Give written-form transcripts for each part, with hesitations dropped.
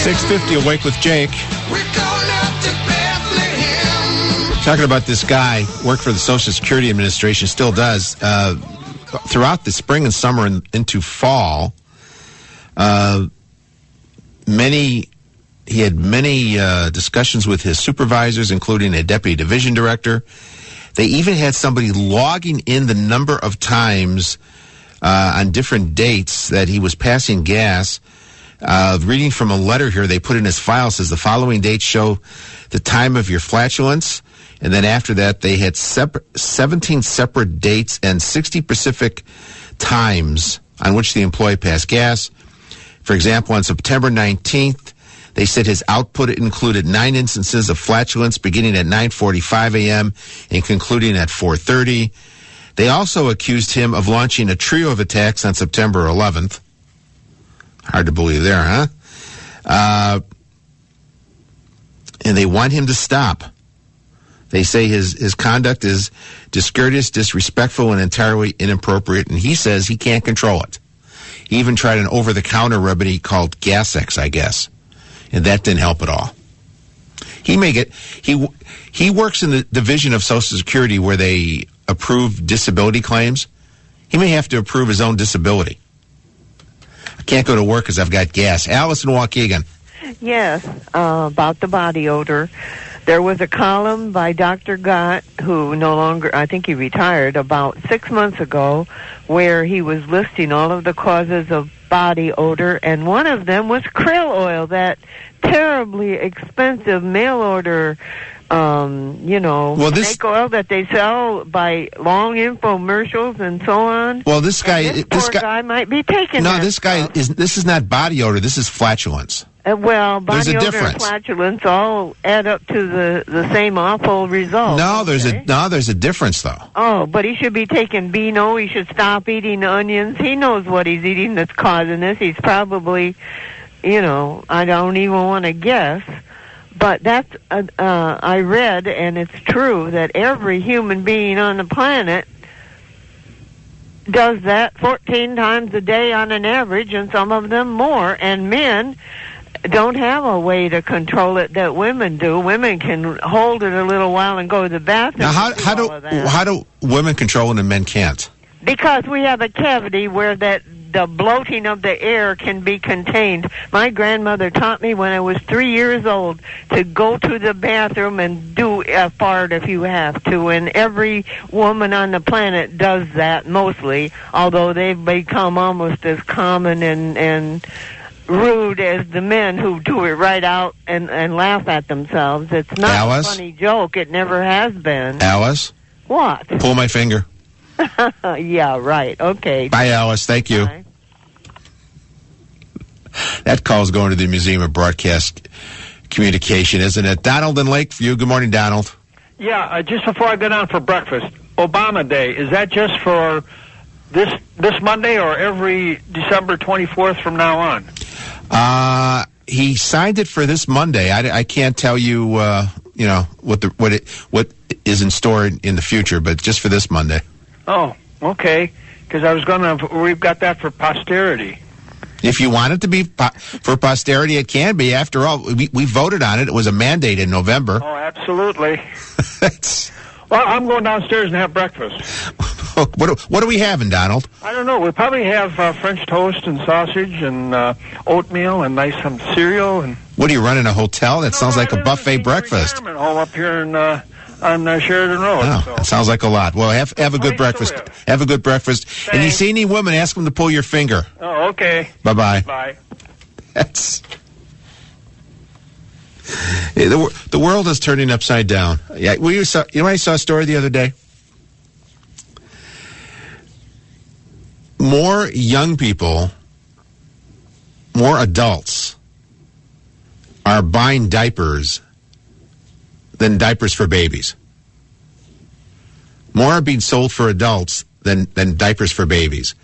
6:50 Awake with Jake. Talking about this guy, worked for the Social Security Administration, still does. Throughout the spring and summer and into fall, he had many discussions with his supervisors, including a deputy division director. They even had somebody logging in the number of times on different dates that he was passing gas. Reading from a letter here they put in his file, says the following dates show the time of your flatulence. And then after that, they had 17 separate dates and 60 specific times on which the employee passed gas. For example, on September 19th, they said his output included 9 instances of flatulence beginning at 9:45 a.m. and concluding at 4:30. They also accused him of launching a trio of attacks on September 11th. Hard to believe there, huh? And they want him to stop. They say his conduct is discourteous, disrespectful, and entirely inappropriate, and he says he can't control it. He even tried an over-the-counter remedy called Gas-X, I guess, and that didn't help at all. He works in the division of Social Security where they approve disability claims. He may have to approve his own disability. I can't go to work because I've got gas. Alice in Waukegan. Yes, about the body odor. There was a column by Dr. Gott, who no longer, I think he retired, about 6 months ago, where he was listing all of the causes of body odor, and one of them was krill oil, that terribly expensive mail-order snake oil that they sell by long infomercials and so on. Well, this guy might be taking that. No, this is not body odor. This is flatulence. Body odor and flatulence all add up to the same awful result. No, there's a difference though. Oh, but he should be taking Beano. He should stop eating onions. He knows what he's eating that's causing this. He's probably, I don't even want to guess. But that's, I read, and it's true, that every human being on the planet does that 14 times a day on an average, and some of them more. And men don't have a way to control it that women do. Women can hold it a little while and go to the bathroom. Now, how do women control it and men can't? Because we have a cavity where the bloating of the air can be contained. My grandmother taught me when I was 3 years old to go to the bathroom and do a fart if you have to, and every woman on the planet does that mostly, although they've become almost as common and rude as the men who do it right out and laugh at themselves. It's not Alice? A funny joke. It never has been. Alice? What? Pull my finger. Yeah, right. Okay. Bye, Alice. Thank you. Bye. That call's going to the Museum of Broadcast Communication, isn't it? Donald in Lakeview. Good morning, Donald. Yeah, just before I go down for breakfast, Obama Day, is that just for this Monday or every December 24th from now on? He signed it for this Monday. I can't tell you, what is in store in the future, but just for this Monday. Oh, okay. Because we've got that for posterity. If you want it to be for posterity, it can be. After all, we voted on it. It was a mandate in November. Oh, absolutely. Well, I'm going downstairs and have breakfast. What are we having, Donald? I don't know. We probably have French toast and sausage and oatmeal and some cereal. And what are you running, a hotel? That sounds like a buffet breakfast. Home up here on Sheridan Road. Oh, so. That sounds like a lot. Well, have a good breakfast. Have a good breakfast. Thanks. And you see any women, ask them to pull your finger. Oh, okay. Bye-bye. Bye. The world is turning upside down. Yeah, I saw a story the other day. More young people, more adults are buying diapers than diapers for babies. More are being sold for adults than diapers for babies.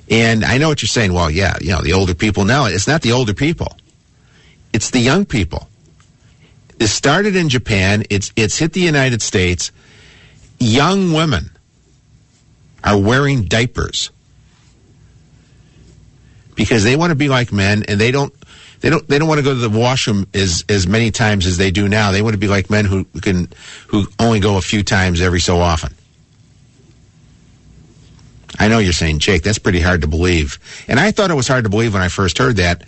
And I know what you're saying. Well, yeah, the older people. No, it's not the older people. It's the young people. It started in Japan. It's hit the United States. Young women are wearing diapers because they want to be like men, and they don't They don't want to go to the washroom as many times as they do now. They want to be like men who only go a few times every so often. I know you're saying, Jake, that's pretty hard to believe. And I thought it was hard to believe when I first heard that.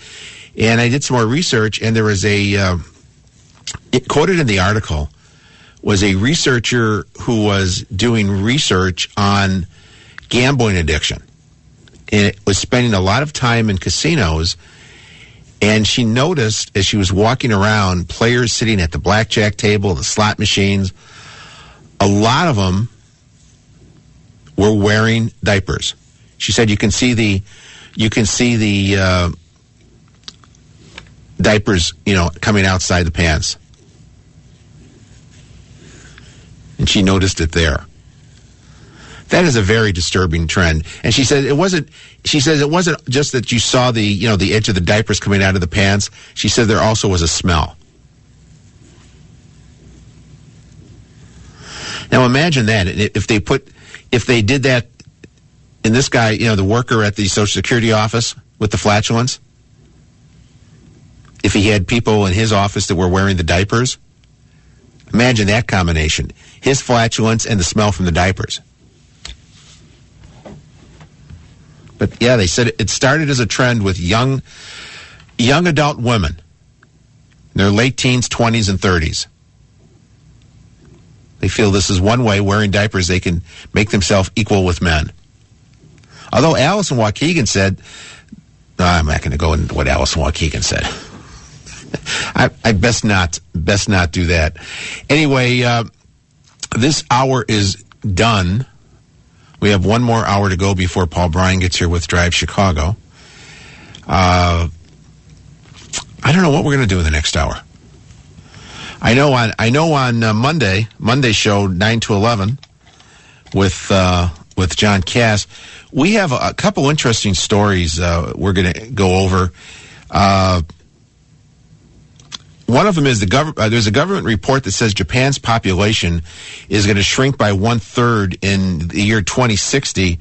And I did some more research, and there was it quoted in the article was a researcher who was doing research on gambling addiction. And it was spending a lot of time in casinos. And she noticed as she was walking around, players sitting at the blackjack table, the slot machines, a lot of them were wearing diapers. She said you can see the diapers, coming outside the pants. And she noticed it there. That is a very disturbing trend. And she said it wasn't just that you saw the edge of the diapers coming out of the pants. She said there also was a smell. Now imagine that if they did that in this guy, the worker at the Social Security office with the flatulence, if he had people in his office that were wearing the diapers, imagine that combination. His flatulence and the smell from the diapers. But yeah, they said it started as a trend with young adult women in their late teens, 20s, and 30s. They feel this is one way, wearing diapers, they can make themselves equal with men. Although Allison Waukegan said, no, I'm not going to go into what Allison Waukegan said. I best not do that. Anyway, this hour is done. We have one more hour to go before Paul Bryan gets here with Drive Chicago. I don't know what we're going to do in the next hour. I know on Monday show 9 to 11 with John Cass, we have a couple interesting stories we're going to go over. One of them is there's a government report that says Japan's population is going to shrink by 1/3 in the year 2060,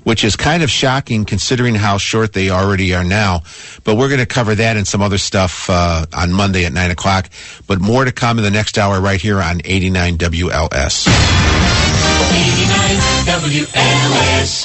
which is kind of shocking considering how short they already are now. But we're going to cover that and some other stuff on Monday at 9 o'clock. But more to come in the next hour right here on 89 WLS. 89 WLS.